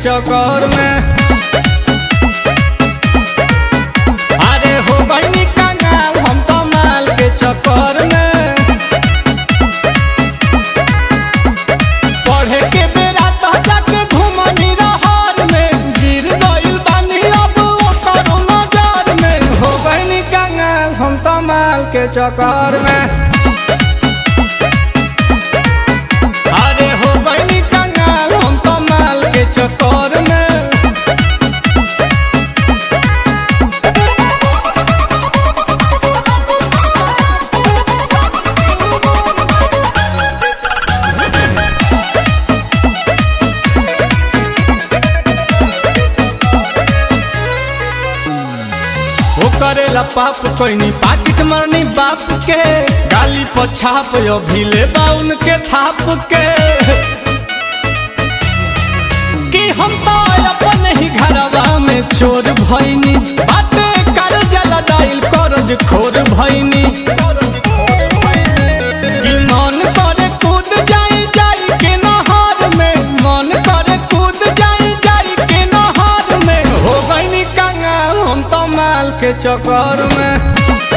चक्कर में। अरे हो गई कंगाल हम तो माल के चक्कर में। पढ़े के बेरा तो जाके घूमनी रहर में, गिर गइल बानी अब ओकर नजर में। हो गई कंगाल हम तो माल के चक्कर में। चक्कर में वो करेला पाप कोई नहीं पाकिट मरनी बाप के, गाली पछाप अभी ले बाउन के थाप के। हम तो अपन ही घरवा में चोर भइनी, बातें कर जला दाइल करज खोर भइनी। कि मन करे कूद जाई के नहर में, मन करे कूद जाई के नहर में। हो गई कंगाल हम तो माल के चक्कर में।